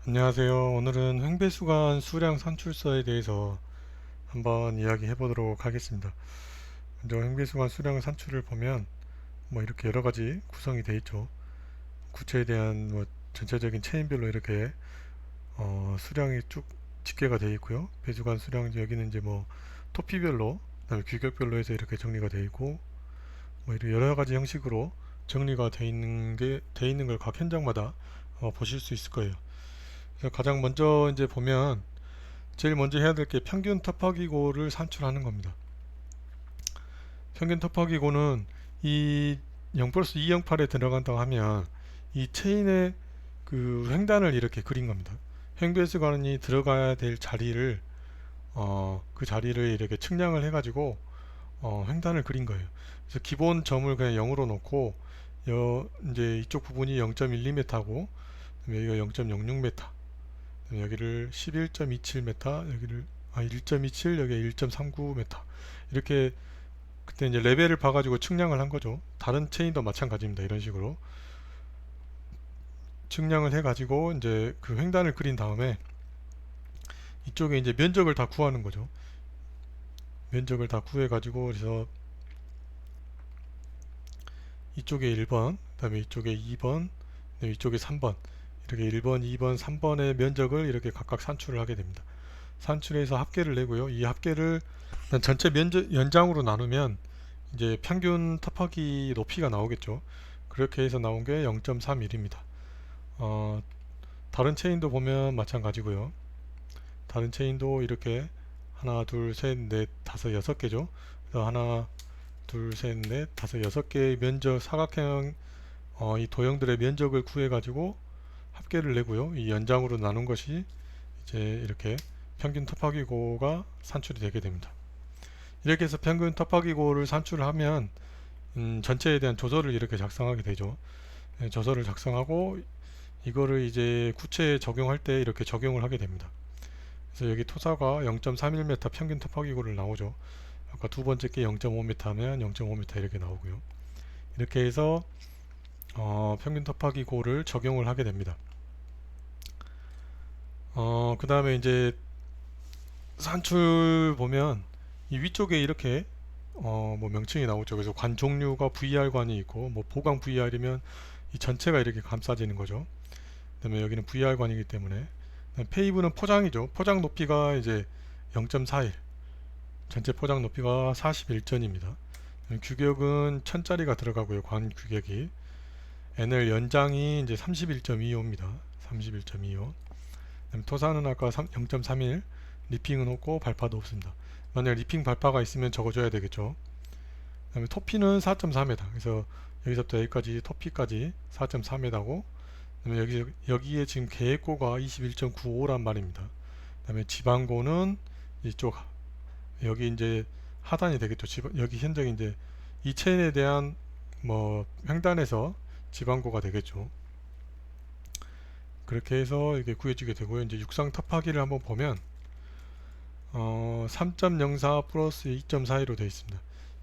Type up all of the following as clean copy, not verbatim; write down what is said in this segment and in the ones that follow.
안녕하세요. 오늘은 횡배수관 수량 산출서에 대해서 한번 이야기해 보도록 하겠습니다. 먼저 횡배수관 수량 산출을 보면 뭐 이렇게 여러 가지 구성이 되어 있죠. 구체에 대한 뭐 전체적인 체인별로 이렇게 수량이 쭉 집계가 되어 있고요. 배수관 수량 여기는 이제 뭐 토피별로 그다음에 규격별로 해서 이렇게 정리가 되어 있고 뭐 이렇게 여러 가지 형식으로 정리가 되어 있는 걸 각 현장마다 보실 수 있을 거예요. 그래서 가장 먼저 이제 보면 제일 먼저 해야 될 게 평균 터프기고를 산출하는 겁니다. 평균 터프기고는 이 0 플러스 208에 들어간다고 하면 이 체인의 그 횡단을 이렇게 그린 겁니다. 횡배수관이 들어가야 될 자리를 그 자리를 이렇게 측량을 해가지고 횡단을 그린 거예요. 그래서 기본 점을 그냥 0으로 놓고 이제 이쪽 부분이 0.12m고 여기가 0.06m, 여기를 11.27m, 여기를 1.27, 여기 1.39m 이렇게 그때 이제 레벨을 봐가지고 측량을 한 거죠. 다른 체인도 마찬가지입니다. 이런 식으로 측량을 해가지고 이제 그 횡단을 그린 다음에 이쪽에 이제 면적을 다 구하는 거죠. 면적을 다 구해가지고 그래서 이쪽에 1번, 그다음에 이쪽에 2번, 이쪽에 3번 이렇게 1번, 2번, 3번의 면적을 이렇게 각각 산출을 하게 됩니다. 산출해서 합계를 내고요. 이 합계를 전체 면적 연장으로 나누면 이제 평균 탑하기 높이가 나오겠죠. 그렇게 해서 나온 게 0.31입니다. 다른 체인도 보면 마찬가지고요. 다른 체인도 이렇게 하나, 둘, 셋, 넷, 다섯, 여섯 개죠. 그래서 하나, 둘, 셋, 넷, 다섯, 여섯 개의 면적 사각형 이 도형들의 면적을 구해 가지고 합계를 내고요. 이 연장으로 나눈 것이 이제 이렇게 평균 탑하기고가 산출이 되게 됩니다. 이렇게 해서 평균 탑하기고를 산출하면 전체에 대한 조서를 이렇게 작성하게 되죠. 조서를 작성하고 이거를 이제 구체에 적용할 때 이렇게 적용을 하게 됩니다. 그래서 여기 토사가 0.31m 평균 탑하기고를 나오죠. 아까 두 번째 게 0.5m 하면 0.5m 이렇게 나오고요. 이렇게 해서 평균 탑하기고를 적용을 하게 됩니다. 그 다음에 이제 산출 보면 이 위쪽에 이렇게 뭐 명칭이 나오죠. 그래서 관 종류가 VR관이 있고 뭐 보강 VR이면 이 전체가 이렇게 감싸지는 거죠. 그다음에 여기는 VR관이기 때문에 페이브는 포장이죠. 포장 높이가 이제 0.41, 전체 포장 높이가 41전입니다. 규격은 1000짜리가 들어가고요. 관 규격이 NL 연장이 이제 31.25입니다. 31.25. 토사는 아까 0.31, 리핑은 없고 발파도 없습니다. 만약 리핑 발파가 있으면 적어줘야 되겠죠. 그 다음에 토피는 4.4m. 그래서 여기서부터 여기까지 토피까지 4.4m고, 그다음에 여기에 지금 계획고가 21.95란 말입니다. 그다음에 지방고는 이쪽 여기 이제 하단이 되겠죠. 여기 현재 이제 이 체인에 대한 뭐 횡단에서 지방고가 되겠죠. 그렇게 해서 이게 구해지게 되고요. 이제 육상 탑하기를 한번 보면 3.04 플러스 2.42로 되어 있습니다.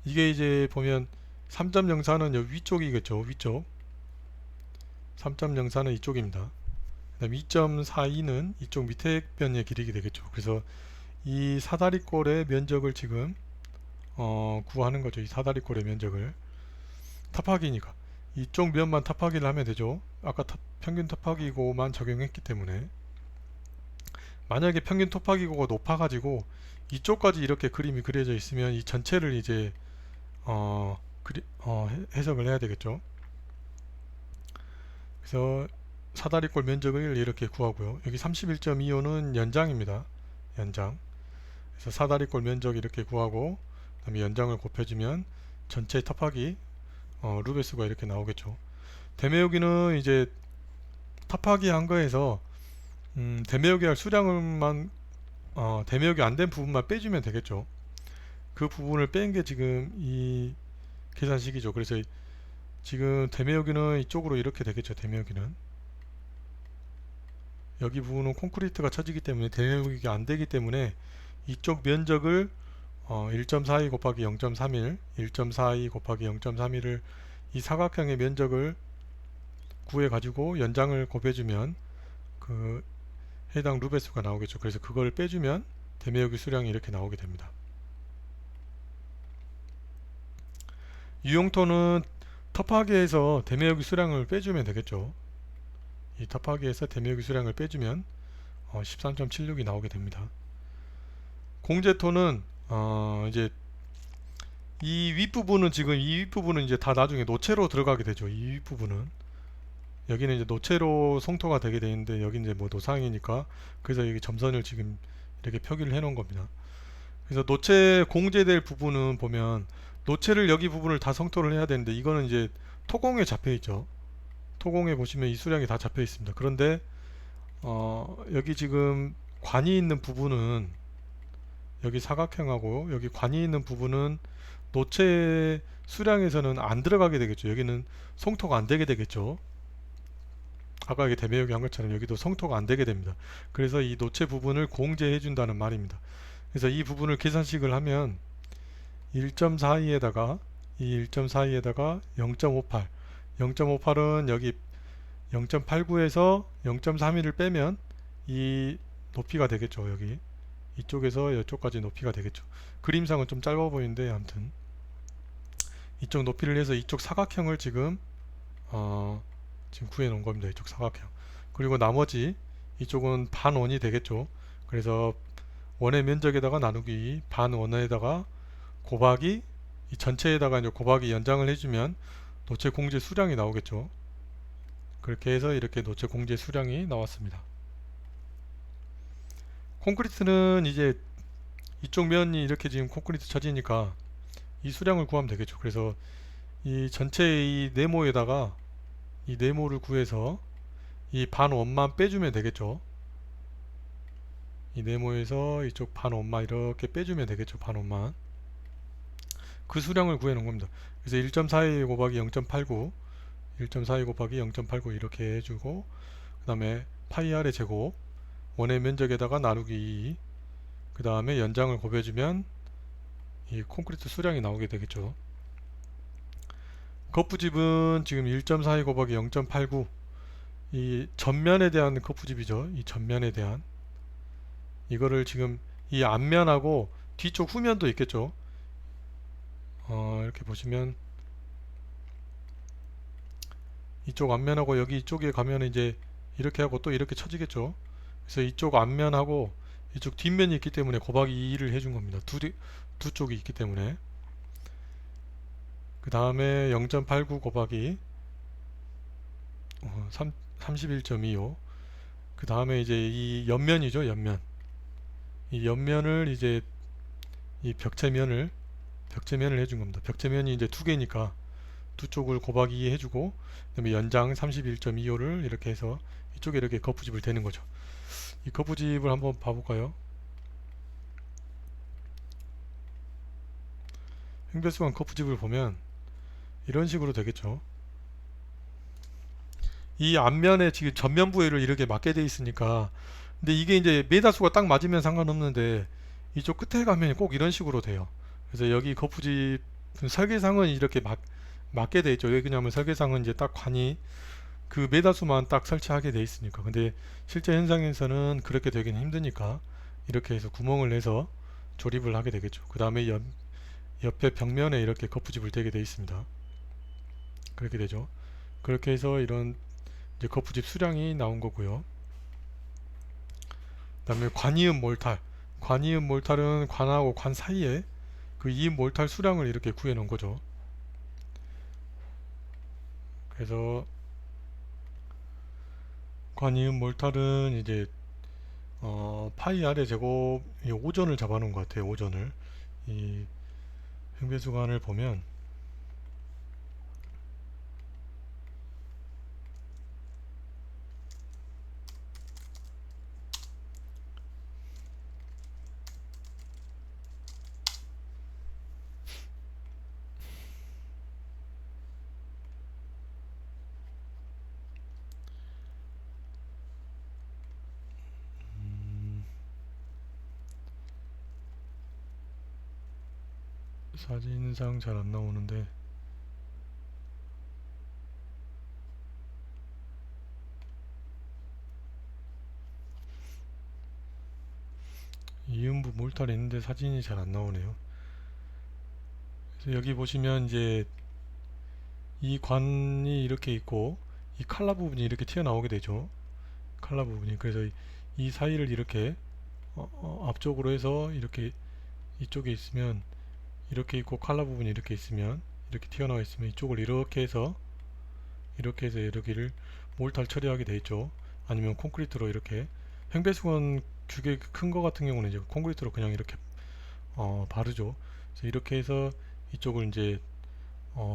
이게 이제 보면 3.04는 여기 위쪽이겠죠. 위쪽 3.04는 이쪽입니다. 그 다음 2.42는 이쪽 밑에 변의 길이가 되겠죠. 그래서 이 사다리꼴의 면적을 지금 구하는 거죠. 이 사다리꼴의 면적을 탑하기니까 이쪽 면만 탑하기를 하면 되죠. 아까 평균 탑하기고만 적용했기 때문에 만약에 평균 탑하기고가 높아가지고 이쪽까지 이렇게 그림이 그려져 있으면 이 전체를 이제 해석을 해야 되겠죠. 그래서 사다리꼴 면적을 이렇게 구하고요. 여기 31.25는 연장입니다. 연장. 그래서 사다리꼴 면적 이렇게 구하고 그다음에 연장을 곱해주면 전체 탑하기 루베스가 이렇게 나오겠죠. 대매우기는 이제 탑하기 한 거에서 대매우기 할 수량만 대매우기 안 된 부분만 빼주면 되겠죠. 그 부분을 뺀 게 지금 이 계산식이죠. 그래서 지금 대매우기는 이쪽으로 이렇게 되겠죠. 대매우기는 여기 부분은 콘크리트가 쳐지기 때문에 대매우기가 안 되기 때문에 이쪽 면적을 1.42 곱하기 0.31, 1.42 곱하기 0.31을 이 사각형의 면적을 구해 가지고 연장을 곱해주면 그 해당 루베수가 나오겠죠. 그래서 그걸 빼주면 대매여기 수량이 이렇게 나오게 됩니다. 유용토는 터프하기에서 대매여기 수량을 빼주면 되겠죠. 이 터프하기에서 대매여기 수량을 빼주면 13.76이 나오게 됩니다. 공제토는 이제 이 윗부분은 지금 이 윗부분은 이제 다 나중에 노체로 들어가게 되죠. 이 윗부분은 여기는 이제 노체로 송토가 되게 되는데 여기 이제 뭐 노상이니까 그래서 여기 점선을 지금 이렇게 표기를 해 놓은 겁니다. 그래서 노체 공제될 부분은 보면 노체를 여기 부분을 다 성토를 해야 되는데 이거는 이제 토공에 잡혀 있죠. 토공에 보시면 이 수량이 다 잡혀 있습니다. 그런데 여기 지금 관이 있는 부분은 여기 사각형하고 여기 관이 있는 부분은 노체 수량에서는 안 들어가게 되겠죠. 여기는 성토가 안 되게 되겠죠. 아까 여기 대매여기 한 것처럼 여기도 성토가 안 되게 됩니다. 그래서 이 노체 부분을 공제해 준다는 말입니다. 그래서 이 부분을 계산식을 하면 1.42에다가 이 1.42에다가 0.58 0.58은 여기 0.89에서 0.31을 빼면 이 높이가 되겠죠. 여기 이쪽에서 이쪽까지 높이가 되겠죠. 그림상은 좀 짧아 보이는데 아무튼 이쪽 높이를 해서 이쪽 사각형을 지금 구해 놓은 겁니다. 이쪽 사각형. 그리고 나머지 이쪽은 반원이 되겠죠. 그래서 원의 면적에다가 나누기 반원에다가 곱하기 이 전체에다가 이제 곱하기 연장을 해주면 노체 공제 수량이 나오겠죠. 그렇게 해서 이렇게 노체 공제 수량이 나왔습니다. 콘크리트는 이제 이쪽 면이 이렇게 지금 콘크리트 쳐지니까 이 수량을 구하면 되겠죠. 그래서 이 전체 이 네모에다가 이 네모를 구해서 이 반원만 빼주면 되겠죠. 이 네모에서 이쪽 반원만 이렇게 빼주면 되겠죠. 반원만. 그 수량을 구해 놓은 겁니다. 그래서 1.42 곱하기 0.89 1.42 곱하기 0.89 이렇게 해주고 그 다음에 파이 r의 제곱 원의 면적에다가 나누기 2 그 다음에 연장을 곱해주면 이 콘크리트 수량이 나오게 되겠죠. 거푸집은 지금 1.42 곱하기 0.89 이 전면에 대한 거푸집이죠. 이 전면에 대한 이거를 지금 이 앞면하고 뒤쪽 후면도 있겠죠. 이렇게 보시면 이쪽 앞면하고 여기 이쪽에 가면 이제 이렇게 하고 또 이렇게 쳐지겠죠. 그래서 이쪽 앞면하고 이쪽 뒷면이 있기 때문에 곱하기 2를 해준 겁니다. 두 쪽이 있기 때문에. 그 다음에 0.89 곱하기 31.25 그 다음에 이제 이 옆면이죠. 옆면. 이 옆면을 이제 이 벽체면을 해준 겁니다. 벽체면이 이제 두 개니까 두 쪽을 곱하기 2 해주고 그 다음에 연장 31.25를 이렇게 해서 이쪽에 이렇게 거푸집을 대는 거죠. 이 거푸집을 한번 봐볼까요? 횡배수관 거푸집을 보면 이런 식으로 되겠죠. 이 앞면에 지금 전면 부위를 이렇게 맞게 돼 있으니까 근데 이게 이제 메다수가 딱 맞으면 상관없는데 이쪽 끝에 가면 꼭 이런 식으로 돼요. 그래서 여기 거푸집 설계상은 이렇게 맞게 돼 있죠. 왜 그러냐면 설계상은 이제 딱 관이 그 메다수만 딱 설치하게 돼 있으니까. 근데 실제 현장에서는 그렇게 되긴 힘드니까 이렇게 해서 구멍을 내서 조립을 하게 되겠죠. 그 다음에 옆에 벽면에 이렇게 거푸집을 대게 돼 있습니다. 그렇게 되죠. 그렇게 해서 이런 이제 거푸집 수량이 나온 거고요. 그 다음에 관이음 몰탈. 관이음 몰탈은 관하고 관 사이에 그 이음 몰탈 수량을 이렇게 구해 놓은 거죠. 그래서 관이음 몰탈은 이제 파이 r의 제곱 이 오전을 잡아 놓은 것 같아요. 오전을 이 횡배수관을 보면 사진상 잘 안 나오는데 이음부 몰탈이 있는데 사진이 잘 안 나오네요. 그래서 여기 보시면 이제 이 관이 이렇게 있고 이 칼라 부분이 이렇게 튀어나오게 되죠. 칼라 부분이. 그래서 이 사이를 이렇게 앞쪽으로 해서 이렇게 이쪽에 있으면 이렇게 있고 칼라 부분이 이렇게 있으면 이렇게 튀어나와 있으면 이쪽을 이렇게 해서 여기를 몰탈 처리하게 돼 있죠. 아니면 콘크리트로 이렇게 횡배수건 규격이 큰 거 같은 경우는 이제 콘크리트로 그냥 이렇게 바르죠. 그래서 이렇게 해서 이쪽을 이제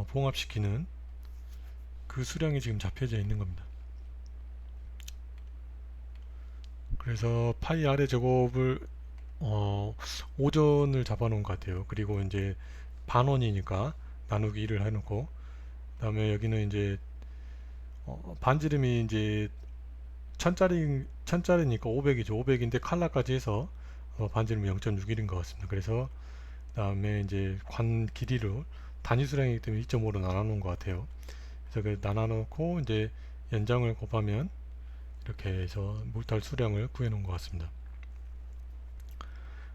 봉합시키는 그 수량이 지금 잡혀져 있는 겁니다. 그래서 파이 아래 제곱을 오전을 잡아 놓은 것 같아요. 그리고 이제 반원이니까 나누기 1을 해놓고, 그 다음에 여기는 이제 반지름이 이제 천짜리니까 500이죠. 500인데 칼라까지 해서 반지름이 0.61인 것 같습니다. 그래서 그 다음에 이제 관 길이를 단위 수량이기 때문에 2.5로 나눠 놓은 것 같아요. 그래서 그 나눠 놓고 이제 연장을 곱하면 이렇게 해서 몰탈 수량을 구해 놓은 것 같습니다.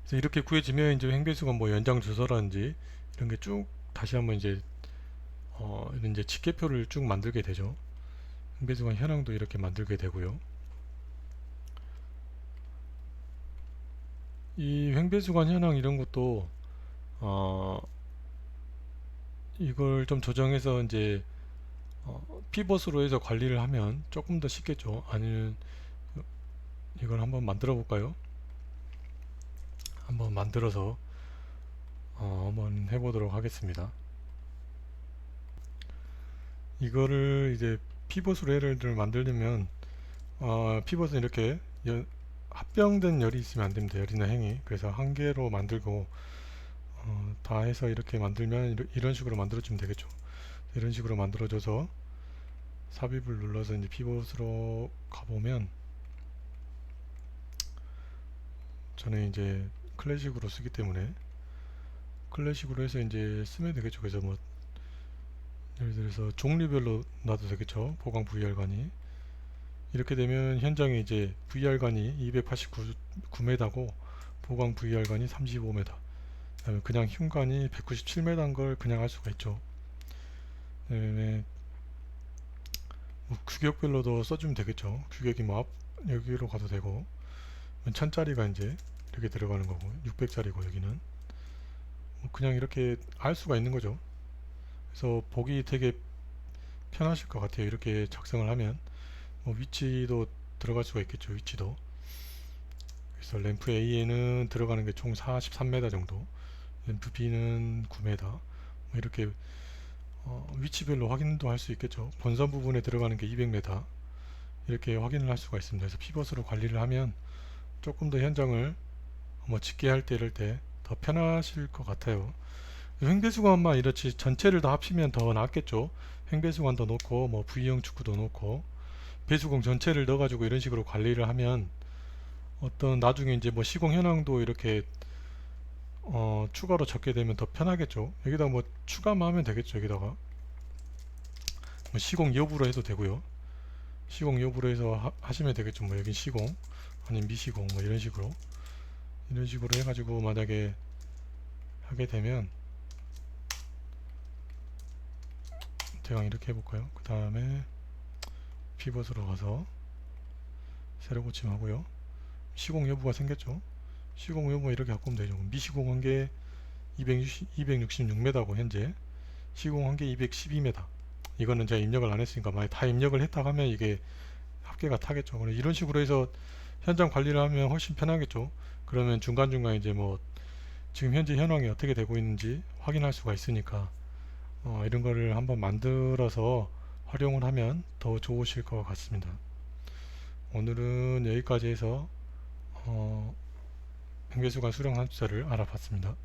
그래서 이렇게 구해지면 이제 횡배수건 뭐 연장 주소라든지 이런 게 쭉 다시 한번 이제 이제 직계표를 쭉 만들게 되죠. 횡배수건 현황도 이렇게 만들게 되고요. 이 횡배수건 현황 이런 것도 이걸 좀 조정해서 이제 피벗으로 해서 관리를 하면 조금 더 쉽겠죠. 아니면 이걸 한번 만들어 볼까요? 한번 만들어서 한번 해보도록 하겠습니다. 이거를 이제 피벗으로 예를 들어 만들려면 피벗은 이렇게 합병된 열이 있으면 안 됩니다. 열이나 행이. 그래서 한 개로 만들고 다 해서 이렇게 만들면 이런 식으로 만들어주면 되겠죠. 이런 식으로 만들어줘서 삽입을 눌러서 이제 피벗으로 가보면 저는 이제 클래식으로 쓰기 때문에 클래식으로 해서 이제 쓰면 되겠죠. 그래서 뭐 예를 들어서 종류별로 놔도 되겠죠. 보강 VR관이 이렇게 되면 현장에 이제 VR관이 289m고 보강 VR관이 35m, 그다음에 그냥 흉관이 197m인 걸 그냥 알 수가 있죠. 그다음에 뭐 규격별로도 써주면 되겠죠. 규격이 뭐 여기로 가도 되고 1000짜리가 이제 이렇게 들어가는 거고 600짜리고 여기는 뭐 그냥 이렇게 알 수가 있는 거죠. 그래서 보기 되게 편하실 것 같아요. 이렇게 작성을 하면 뭐 위치도 들어갈 수가 있겠죠. 위치도. 그래서 램프 A에는 들어가는 게 총 43m 정도, 램프 B는 9m, 뭐 이렇게 위치별로 확인도 할 수 있겠죠. 본선 부분에 들어가는 게 200m 이렇게 확인을 할 수가 있습니다. 그래서 피벗으로 관리를 하면 조금 더 현장을 뭐 집계할 때 이럴 때 더 편하실 것 같아요. 횡배수관만 이렇지 전체를 다 합치면 더 낫겠죠. 횡배수관도 놓고 뭐 V형 축구도 놓고 배수공 전체를 넣어가지고 이런 식으로 관리를 하면 어떤 나중에 이제 뭐 시공 현황도 이렇게 추가로 적게 되면 더 편하겠죠. 여기다 뭐 추가만 하면 되겠죠. 여기다가 뭐 시공 여부로 해도 되고요. 시공 여부로 해서 하시면 되겠죠. 뭐 여긴 시공 아니면 미시공 뭐 이런 식으로 해가지고 만약에 하게 되면 대강 이렇게 해볼까요? 그 다음에 피벗으로 가서 새로 고침하고요. 시공 여부가 생겼죠. 시공 여부 이렇게 바꾸면 되죠. 미시공한 게 266m고 현재 시공한 게 212m. 이거는 제가 입력을 안 했으니까 만약 다 입력을 했다 하면 이게 합계가 타겠죠. 이런 식으로 해서 현장 관리를 하면 훨씬 편하겠죠. 그러면 중간중간 이제 뭐 지금 현재 현황이 어떻게 되고 있는지 확인할 수가 있으니까 이런 거를 한번 만들어서 활용을 하면 더 좋으실 것 같습니다. 오늘은 여기까지 해서 횡배수관 수령 산출자를 알아봤습니다.